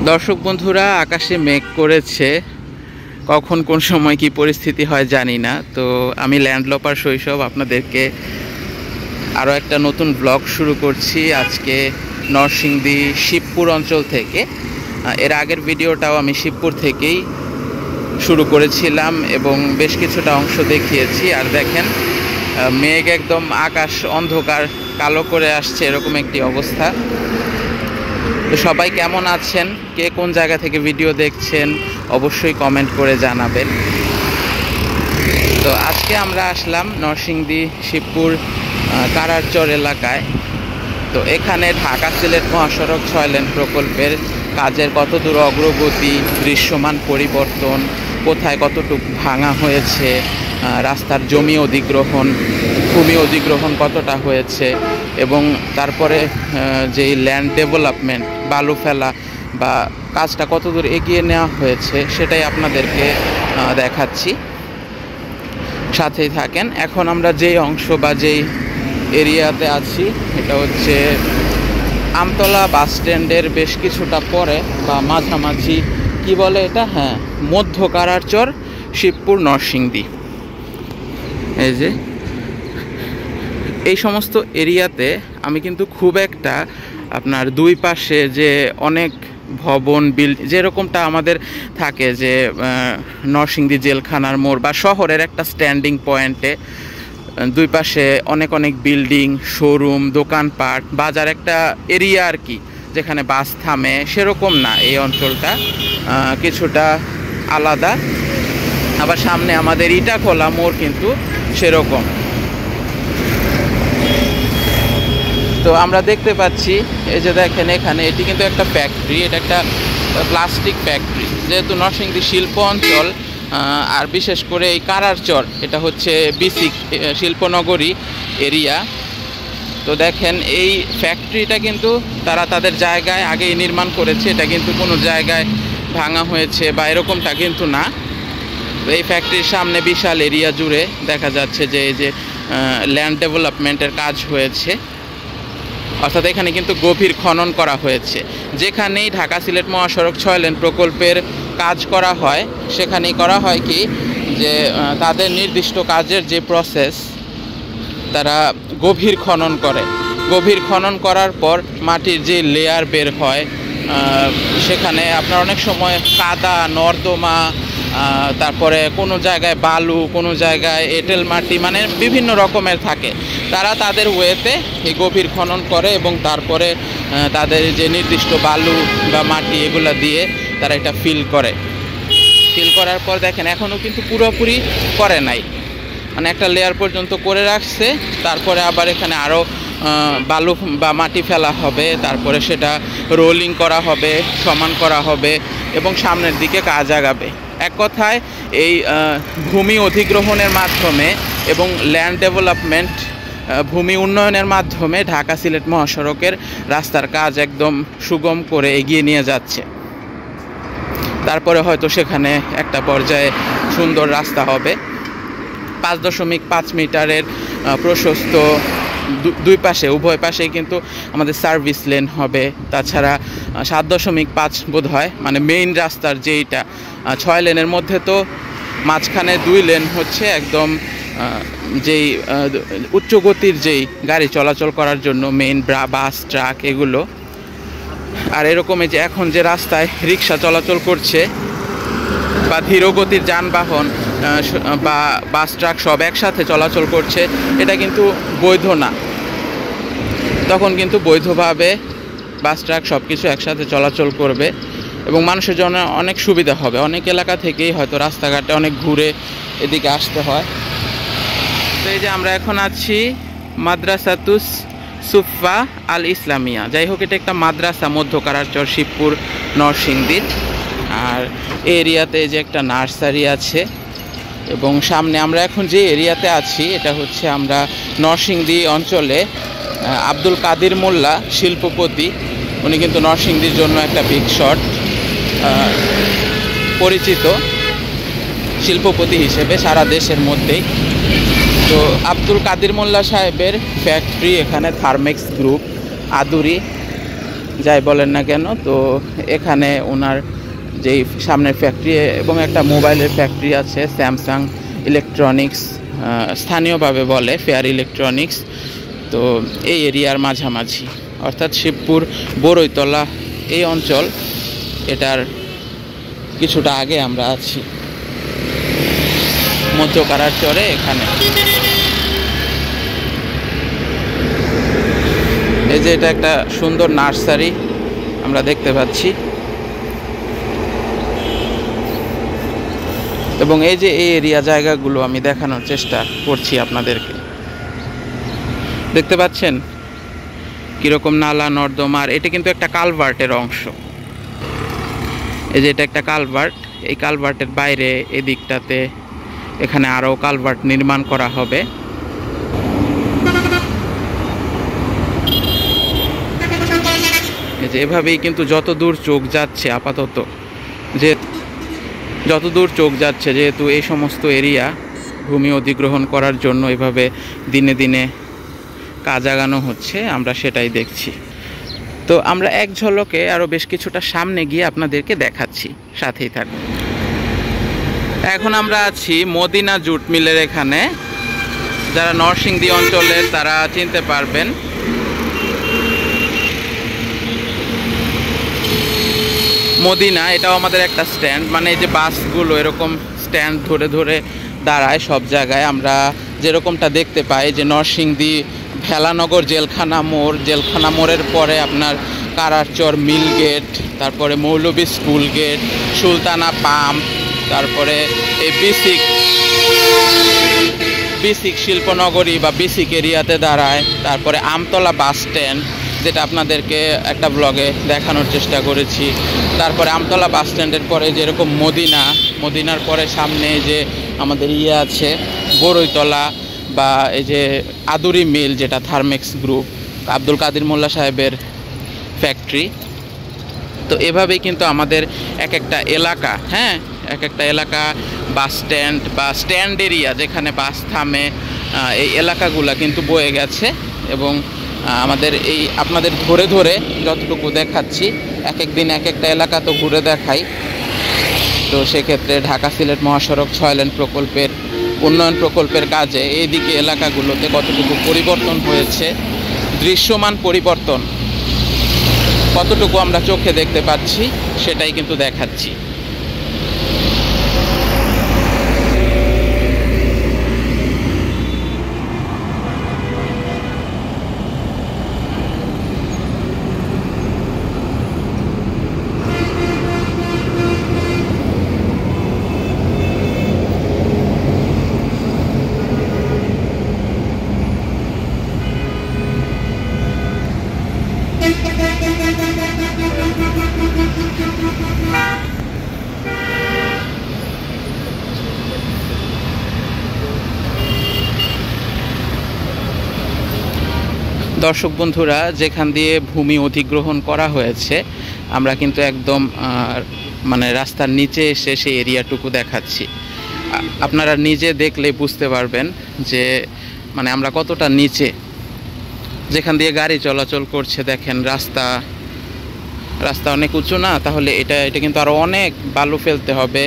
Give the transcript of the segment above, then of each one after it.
দর্শক বন্ধুরা, আকাশে মেঘ করেছে, কখন কোন সময় কি পরিস্থিতি হয় জানি না। তো আমি ল্যান্ডলপার শৈশব আপনাদেরকে আরও একটা নতুন ব্লগ শুরু করছি আজকে নরসিংদী শিবপুর অঞ্চল থেকে। এর আগের ভিডিওটাও আমি শিবপুর থেকেই শুরু করেছিলাম এবং বেশ কিছুটা অংশ দেখিয়েছি। আর দেখেন মেঘ একদম আকাশ অন্ধকার কালো করে আসছে, এরকম একটি অবস্থা। তো সবাই কেমন আছেন, কে কোন জায়গা থেকে ভিডিও দেখছেন অবশ্যই কমেন্ট করে জানাবেন। তো আজকে আমরা আসলাম নরসিংদী শিবপুর কারারচর এলাকায়। তো এখানে ঢাকা সিলেট মহাসড়ক 6 লেন প্রকল্পের কাজের কতদূর অগ্রগতি, দৃশ্যমান পরিবর্তন, কোথায় কতটুকু ভাঙা হয়েছে, রাস্তার জমি অধিগ্রহণ, ভূমি অধিগ্রহণ কতটা হয়েছে, এবং তারপরে যেই ল্যান্ড ডেভেলপমেন্ট, বালু ফেলা বা কাজটা কতদূর এগিয়ে নেওয়া হয়েছে সেটাই আপনাদেরকে দেখাচ্ছি, সাথেই থাকেন। এখন আমরা যেই অংশ বা যেই এরিয়াতে আছি এটা হচ্ছে আমতলা বাস স্ট্যান্ডের বেশ কিছুটা পরে বা মাঝামাঝি, কি বলে এটা, হ্যাঁ, মধ্য কারারচর শিবপুর নরসিংদী। এই যে এই সমস্ত এরিয়াতে আমি কিন্তু খুব একটা আপনার দুই পাশে যে অনেক ভবন যেরকমটা আমাদের থাকে যে নরসিংদী জেলখানার মোড় বা শহরের একটা স্ট্যান্ডিং পয়েন্টে দুই পাশে অনেক অনেক বিল্ডিং, শোরুম, দোকানপাট, বাজার, একটা এরিয়া আর কি, যেখানে বাস থামে, সেরকম না এই অঞ্চলটা, কিছুটা আলাদা। আবার সামনে আমাদের ইটাখোলা মোড় কিন্তু সেরকম। তো আমরা দেখতে পাচ্ছি এই যে দেখেন এখানে এটি কিন্তু একটা ফ্যাক্টরি, এটা একটা প্লাস্টিক ফ্যাক্টরি। যেহেতু নরসিংদী শিল্প অঞ্চল আর বিশেষ করে এই কারারচর এটা হচ্ছে বিসি শিল্পনগরী এরিয়া। তো দেখেন এই ফ্যাক্টরিটা কিন্তু তারা তাদের জায়গায় আগেই নির্মাণ করেছে, এটা কিন্তু কোনো জায়গায় ভাঙা হয়েছে বা এরকমটা কিন্তু না। এই ফ্যাক্টরির সামনে বিশাল এরিয়া জুড়ে দেখা যাচ্ছে যে এই যে ল্যান্ড ডেভেলপমেন্টের কাজ হয়েছে, অর্থাৎ এখানে কিন্তু গভীর খনন করা হয়েছে। যেখানেই ঢাকা সিলেট মহাসড়ক 6 লেন প্রকল্পের কাজ করা হয় সেখানেই করা হয় কি যে তাদের নির্দিষ্ট কাজের যে প্রসেস, তারা গভীর খনন করে। গভীর খনন করার পর মাটির যে লেয়ার বের হয়, সেখানে আপনার অনেক সময় কাদা, নর্দমা, তারপরে কোনো জায়গায় বালু, কোনো জায়গায় এঁটেল মাটি, মানে বিভিন্ন রকমের থাকে। তারা তাদের ওয়েতে এই গভীর খনন করে এবং তারপরে তাদের যে নির্দিষ্ট বালু বা মাটি এগুলো দিয়ে তারা এটা ফিল করে। ফিল করার পর দেখেন এখনও কিন্তু পুরোপুরি করে নাই, মানে একটা লেয়ার পর্যন্ত করে রাখছে। তারপরে আবার এখানে আরও বালু বা মাটি ফেলা হবে, তারপরে সেটা রোলিং করা হবে, সমান করা হবে এবং সামনের দিকে কাজ আগাবে। এক কথায় এই ভূমি অধিগ্রহণের মাধ্যমে এবং ল্যান্ড ডেভেলপমেন্ট, ভূমি উন্নয়নের মাধ্যমে ঢাকা সিলেট মহাসড়কের রাস্তার কাজ একদম সুগম করে এগিয়ে নিয়ে যাচ্ছে। তারপরে হয়তো সেখানে একটা পর্যায়ে সুন্দর রাস্তা হবে, 5.5 মিটারের প্রশস্ত, দুই পাশে উভয় পাশেই কিন্তু আমাদের সার্ভিস লেন হবে। তাছাড়া 7.5 বোধ হয়, মানে মেইন রাস্তার যেইটা 6 লেনের মধ্যে, তো মাঝখানে 2 লেন হচ্ছে একদম যেই উচ্চ গতির যেই গাড়ি চলাচল করার জন্য, মেইন বাস, ট্রাক এগুলো। আর এরকম যে এখন যে রাস্তায় রিক্সা চলাচল করছে বা ধীরগতির যানবাহন বা বাস, ট্রাক সব একসাথে চলাচল করছে, এটা কিন্তু বৈধ না। তখন কিন্তু বৈধভাবে বাস, ট্রাক সব কিছু একসাথে চলাচল করবে এবং মানুষের জন্য অনেক সুবিধা হবে। অনেক এলাকা থেকেই হয়তো রাস্তাঘাটে অনেক ঘুরে এদিকে আসতে হয়। তো এই যে আমরা এখন আছি মাদ্রাসাতুস সুফা আল ইসলামিয়া, যাই হোক এটা একটা মাদ্রাসা, মধ্য কারারচর শিবপুর নরসিংদীর। আর এই এরিয়াতে যে একটা নার্সারি আছে এবং সামনে আমরা এখন যে এরিয়াতে আছি এটা হচ্ছে আমরা নরসিংদী অঞ্চলে আব্দুল কাদির মোল্লা শিল্পপতি, উনি কিন্তু নরসিংদীর জন্য একটা বিগ শট, পরিচিত শিল্পপতি হিসেবে সারা দেশের মধ্যেই। তো আব্দুল কাদির মোল্লা সাহেবের ফ্যাক্টরি এখানে থার্মেক্স গ্রুপ, আদুরি যাই বলেন না কেন। তো এখানে ওনার যেই সামনের ফ্যাক্টরি এবং একটা মোবাইলের ফ্যাক্টরি আছে, স্যামসাং ইলেকট্রনিক্স স্থানীয়ভাবে বলে ফেয়ার ইলেকট্রনিক্স। তো এই এরিয়ার মাঝামাঝি, অর্থাৎ শিবপুর বড়ইতলা এই অঞ্চল, এটার কিছুটা আগে আমরা আছি, মধ্যকারার চরে এখানে। এই যে এটা একটা সুন্দর নার্সারি আমরা দেখতে পাচ্ছি, এবং এই যে এই এরিয়া জায়গাগুলো আমি দেখানোর চেষ্টা করছি আপনাদেরকে। দেখতে পাচ্ছেন কিরকম নালা নর্দমার, এটা কিন্তু একটা কালভার্টের অংশ। এই যে এটা একটা কালভার্ট, এই কালভার্টের বাইরে এদিকটাতে এখানে আরও কালভার্ট নির্মাণ করা হবে। এই যে এভাবেই কিন্তু যত দূর চোখ যাচ্ছে আপাতত, যে যত দূর চোখ যাচ্ছে, যেহেতু এই সমস্ত এরিয়া ভূমি অধিগ্রহণ করার জন্য এভাবে দিনে দিনে কাজ আগানো হচ্ছে, আমরা সেটাই দেখছি। তো আমরা এক ঝলকে আরও বেশ কিছুটা সামনে গিয়ে আপনাদেরকে দেখাচ্ছি, সাথেই থাকুন। এখন আমরা আছি মদিনা জুট মিলের এখানে। যারা নরসিংদী অঞ্চলের তারা চিনতে পারবেন। মদিনা এটাও আমাদের একটা স্ট্যান্ড, মানে এই যে বাসগুলো এরকম স্ট্যান্ড ধরে ধরে দাঁড়ায় সব জায়গায়। আমরা যেরকমটা দেখতে পাই যে নরসিংদী ভেলানগর জেলখানা মোড়, জেলখানা মোড়ের পরে আপনার কারারচর মিল গেট, তারপরে মৌলভী স্কুল গেট, সুলতানা পাম্প, তারপরে এই বিসিক শিল্পনগরী বা বিসিক এরিয়াতে দাঁড়ায়, তারপরে আমতলা বাস স্ট্যান্ড, যেটা আপনাদেরকে একটা ব্লগে দেখানোর চেষ্টা করেছি। তারপরে আমতলা বাস স্ট্যান্ডের পরে যেরকম মদিনার পরে সামনে যে আমাদের আছে বড়ইতলা, বা এই যে আদুরি মিল, যেটা থার্মেক্স গ্রুপ, আব্দুল কাদির মোল্লা সাহেবের ফ্যাক্টরি। তো এভাবেই কিন্তু আমাদের এক একটা এলাকা, এক একটা এলাকা বাস স্ট্যান্ড বা স্ট্যান্ড এরিয়া যেখানে বাস থামে, এই এলাকাগুলা কিন্তু বয়ে গেছে। এবং আমাদের এই আপনাদের ধরে ধরে যতটুকু দেখাচ্ছি, এক এক দিন এক একটা এলাকা তো ঘুরে দেখাই। তো সেক্ষেত্রে ঢাকা সিলেট মহাসড়ক 6 লেন প্রকল্পের উন্নয়ন প্রকল্পের কাজে এইদিকে এলাকাগুলোতে কতটুকু পরিবর্তন হয়েছে, দৃশ্যমান পরিবর্তন কতটুকু আমরা চোখে দেখতে পাচ্ছি, সেটাই কিন্তু দেখাচ্ছি। দর্শক বন্ধুরা, যেখান দিয়ে ভূমি অধিগ্রহণ করা হয়েছে আমরা কিন্তু একদম মানে রাস্তার নিচে এসে সেই এরিয়াটুকু দেখাচ্ছি। আপনারা নিজে দেখলে বুঝতে পারবেন যে মানে আমরা কতটা নিচে, যেখান দিয়ে গাড়ি চলাচল করছে। দেখেন রাস্তা অনেক উঁচু না, তাহলে এটা কিন্তু আরও অনেক বালু ফেলতে হবে,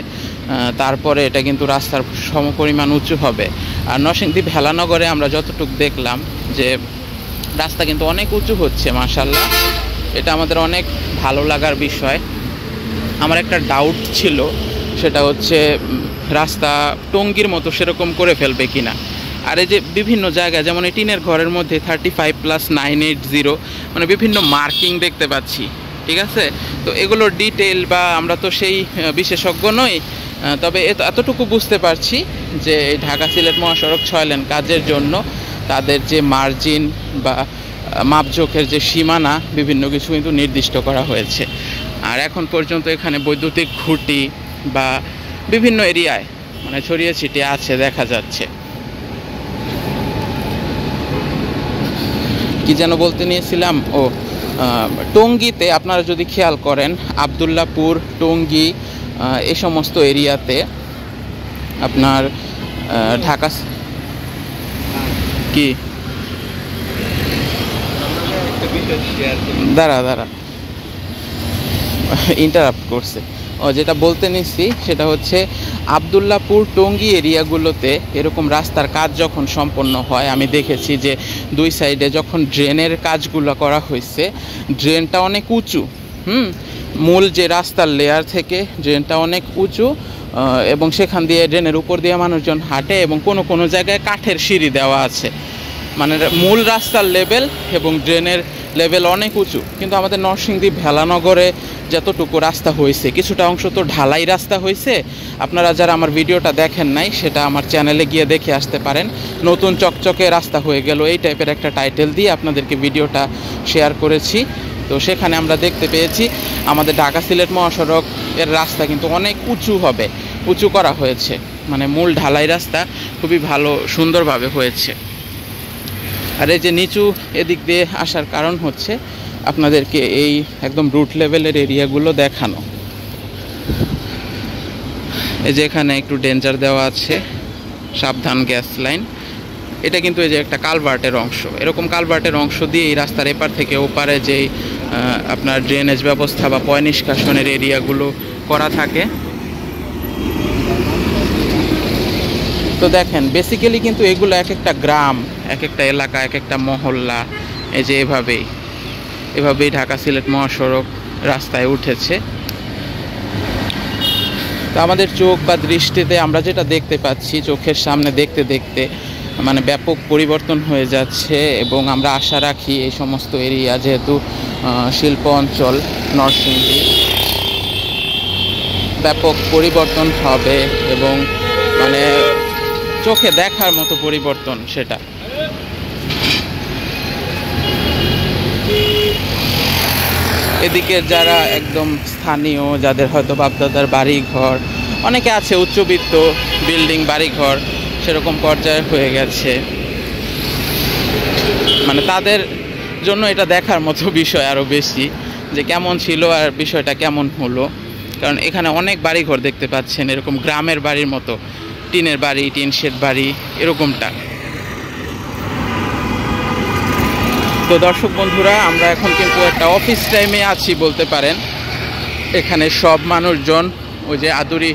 তারপরে এটা কিন্তু রাস্তার সমপরিমাণ উঁচু হবে। আর নরসিংদী ভেলানগরে আমরা যতটুকু দেখলাম যে রাস্তা কিন্তু অনেক উঁচু হচ্ছে, মাশাআল্লাহ। এটা আমাদের অনেক ভালো লাগার বিষয়। আমার একটা ডাউট ছিল, সেটা হচ্ছে রাস্তা টঙ্গীর মতো সেরকম করে ফেলবে কিনা। আর এই যে বিভিন্ন জায়গায়, যেমন এই টিনের ঘরের মধ্যে 35+980 মানে বিভিন্ন মার্কিং দেখতে পাচ্ছি, ঠিক আছে। তো এগুলোর ডিটেল বা আমরা তো সেই বিশেষজ্ঞ নই, তবে এতটুকু বুঝতে পারছি যে এই ঢাকা সিলেট মহাসড়ক 6 লেন কাজের জন্য তাদের যে মার্জিন বা মাপজোখের যে সীমানা, বিভিন্ন কিছু কিন্তু নির্দিষ্ট করা হয়েছে। আর এখন পর্যন্ত এখানে বৈদ্যুতিক খুঁটি বা বিভিন্ন এরিয়ায় মানে ছড়িয়ে ছিটিয়ে আছে দেখা যাচ্ছে। কি যেন বলতে নিয়েছিলাম, টঙ্গীতে আপনারা যদি খেয়াল করেন, আবদুল্লাপুর, টঙ্গী এই সমস্ত এরিয়াতে আপনার ঢাকা কি দাঁড়া ইন্টারাপ্ট করছে। যেটা বলতে নিচ্ছি সেটা হচ্ছে আবদুল্লাপুর টঙ্গী এরিয়াগুলোতে এরকম রাস্তার কাজ যখন সম্পন্ন হয়, আমি দেখেছি যে দুই সাইডে যখন ড্রেনের কাজগুলো করা হয়েছে, ড্রেনটা অনেক উঁচু, মূল যে রাস্তার লেয়ার থেকে ড্রেনটা অনেক উঁচু, এবং সেখান দিয়ে ড্রেনের উপর দিয়ে মানুষজন হাঁটে, এবং কোনো কোনো জায়গায় কাঠের সিঁড়ি দেওয়া আছে। মানে মূল রাস্তার লেভেল এবং ড্রেনের লেভেল অনেক উঁচু। কিন্তু আমাদের নরসিংদী ভেলানগরে যতটুকু রাস্তা হয়েছে, কিছুটা অংশ তো ঢালাই রাস্তা হয়েছে। আপনারা যারা আমার ভিডিওটা দেখেন নাই, সেটা আমার চ্যানেলে গিয়ে দেখে আসতে পারেন। নতুন চকচকে রাস্তা হয়ে গেল, এই টাইপের একটা টাইটেল দিয়ে আপনাদেরকে ভিডিওটা শেয়ার করেছি। তো সেখানে আমরা দেখতে পেয়েছি আমাদের ঢাকা সিলেট মহাসড়ক এর রাস্তা কিন্তু অনেক উঁচু হবে, উঁচু করা হয়েছে। মানে মূল ঢালাই রাস্তা খুবই ভালো সুন্দরভাবে হয়েছে। আর এই যে নিচু এদিক দিয়ে আসার কারণ হচ্ছে আপনাদেরকে এই একদম রুট লেভেলের এরিয়াগুলো দেখানো। এই যে এখানে একটু ডেঞ্জার দেওয়া আছে, সাবধান গ্যাস লাইন। এটা কিন্তু এই যে একটা কালভার্টের অংশ, এরকম কালভার্টের অংশ দিয়ে এই রাস্তার এপার থেকে ওপারে যেই আপনার ড্রেনেজ ব্যবস্থা বা পয় নিষ্কাশনের এরিয়াগুলো করা থাকে। তো দেখেন বেসিক্যালি কিন্তু এগুলো এক একটা গ্রাম, এক একটা এলাকা, এক একটা মহল্লা, এই যে এভাবেই ঢাকা সিলেট মহাসড়ক রাস্তায় উঠেছে। তো আমাদের চোখ বা দৃষ্টিতে আমরা যেটা দেখতে পাচ্ছি, চোখের সামনে দেখতে দেখতে মানে ব্যাপক পরিবর্তন হয়ে যাচ্ছে। এবং আমরা আশা রাখি এই সমস্ত এরিয়া, যেহেতু শিল্প অঞ্চল নরসিংদী, ব্যাপক পরিবর্তন হবে এবং মানে চোখে দেখার মতো পরিবর্তন সেটা। এদিকে যারা একদম স্থানীয়, যাদের হয়তো বাপদাদার বাড়ি ঘর, অনেকে আছে উচ্চবিত্ত বিল্ডিং বাড়িঘর সেরকম পর্যায়ে হয়ে গেছে, মানে তাদের জন্য এটা দেখার মতো বিষয় আরও বেশি, যে কেমন ছিল আর বিষয়টা কেমন হলো। কারণ এখানে অনেক বাড়িঘর দেখতে পাচ্ছেন এরকম গ্রামের বাড়ির মতো, টিনের বাড়ি, টিন শেড বাড়ি এরকমটা। তো দর্শক বন্ধুরা, আমরা এখন কিন্তু একটা অফিস টাইমে আছি বলতে পারেন। এখানে সব মানুষজন ওই যে আদুরি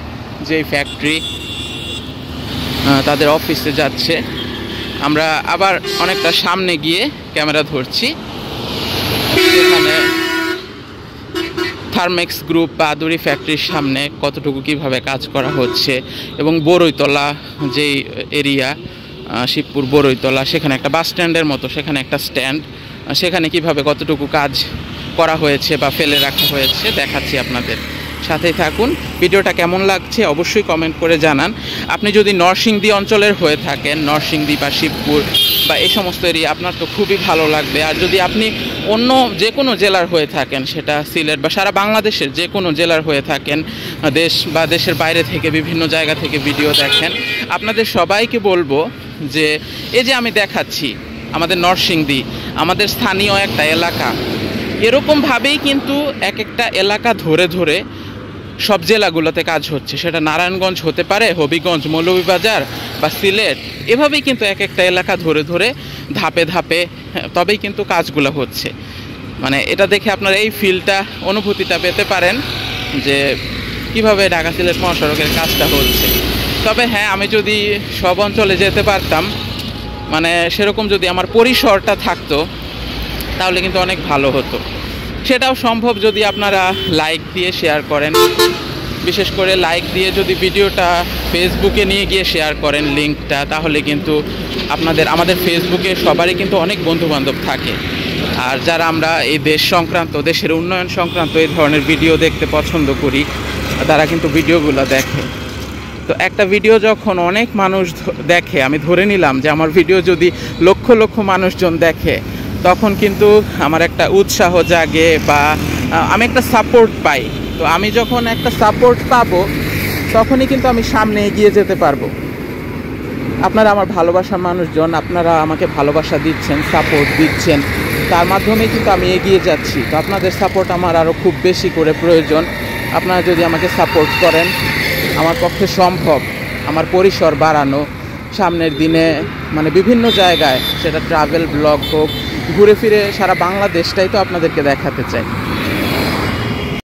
যেই ফ্যাক্টরি, তাদের অফিসে যাচ্ছে। আমরা আবার অনেকটা সামনে গিয়ে ক্যামেরা ধরছি, এখানে থার্মেক্স গ্রুপ বা আদুরি ফ্যাক্টরির সামনে কতটুকু কিভাবে কাজ করা হচ্ছে, এবং বড়ইতলা যেই এরিয়া, শিবপুর বড়ইতলা, সেখানে একটা বাস স্ট্যান্ডের মতো, সেখানে একটা স্ট্যান্ড, সেখানে কিভাবে কতটুকু কাজ করা হয়েছে বা ফেলে রাখা হয়েছে দেখাচ্ছি আপনাদের। সাথেই থাকুন। ভিডিওটা কেমন লাগছে অবশ্যই কমেন্ট করে জানান। আপনি যদি নরসিংদী অঞ্চলের হয়ে থাকেন, নরসিংদী বা শিবপুর বা এই সমস্ত এরিয়া, আপনার তো খুবই ভালো লাগবে। আর যদি আপনি অন্য যে কোনো জেলার হয়ে থাকেন, সেটা সিলেট বা সারা বাংলাদেশের যে কোনো জেলার হয়ে থাকেন, দেশ বা দেশের বাইরে থেকে বিভিন্ন জায়গা থেকে ভিডিও দেখেন, আপনাদের সবাইকে বলবো যে এই যে আমি দেখাচ্ছি আমাদের নরসিংদী, আমাদের স্থানীয় একটা এলাকা, এরকমভাবেই কিন্তু এক একটা এলাকা ধরে ধরে সব জেলাগুলোতে কাজ হচ্ছে। সেটা নারায়ণগঞ্জ হতে পারে, হবিগঞ্জ, মৌলভীবাজার বা সিলেট, এভাবেই কিন্তু এক একটা এলাকা ধরে ধরে ধাপে ধাপে তবেই কিন্তু কাজগুলো হচ্ছে। মানে এটা দেখে আপনারা এই ফিলটা, অনুভূতিটা পেতে পারেন যে কিভাবে ঢাকা সিলেট মহাসড়কের কাজটা হচ্ছে। তবে হ্যাঁ, আমি যদি সব অঞ্চলে যেতে পারতাম, মানে সেরকম যদি আমার পরিসরটা থাকতো, তাহলে কিন্তু অনেক ভালো হতো। সেটাও সম্ভব যদি আপনারা লাইক দিয়ে শেয়ার করেন, বিশেষ করে লাইক দিয়ে যদি ভিডিওটা ফেসবুকে নিয়ে গিয়ে শেয়ার করেন লিঙ্কটা, তাহলে কিন্তু আমাদের ফেসবুকে সবারই কিন্তু অনেক বন্ধুবান্ধব থাকে। আর যারা আমরা এই দেশ সংক্রান্ত, দেশের উন্নয়ন সংক্রান্ত এই ধরনের ভিডিও দেখতে পছন্দ করি, তারা কিন্তু ভিডিওগুলো দেখে। তো একটা ভিডিও যখন অনেক মানুষ দেখে, আমি ধরে নিলাম যে আমার ভিডিও যদি লক্ষ লক্ষ মানুষজন দেখে, তখন কিন্তু আমার একটা উৎসাহ জাগে বা আমি একটা সাপোর্ট পাই। তো আমি যখন একটা সাপোর্ট পাবো, তখনই কিন্তু আমি সামনে এগিয়ে যেতে পারবো। আপনারা আমার ভালোবাসার মানুষজন, আপনারা আমাকে ভালোবাসা দিচ্ছেন, সাপোর্ট দিচ্ছেন, তার মাধ্যমেই কিন্তু আমি এগিয়ে যাচ্ছি। তো আপনাদের সাপোর্ট আমার আরও খুব বেশি করে প্রয়োজন। আপনারা যদি আমাকে সাপোর্ট করেন, আমার পক্ষে সম্ভব আমার পরিসর বাড়ানো, সামনের দিনে মানে বিভিন্ন জায়গায়, সেটা ট্রাভেল ব্লগ হোক, ঘুরে ফিরে সারা বাংলাদেশটাই তো আপনাদেরকে দেখাতে চাই।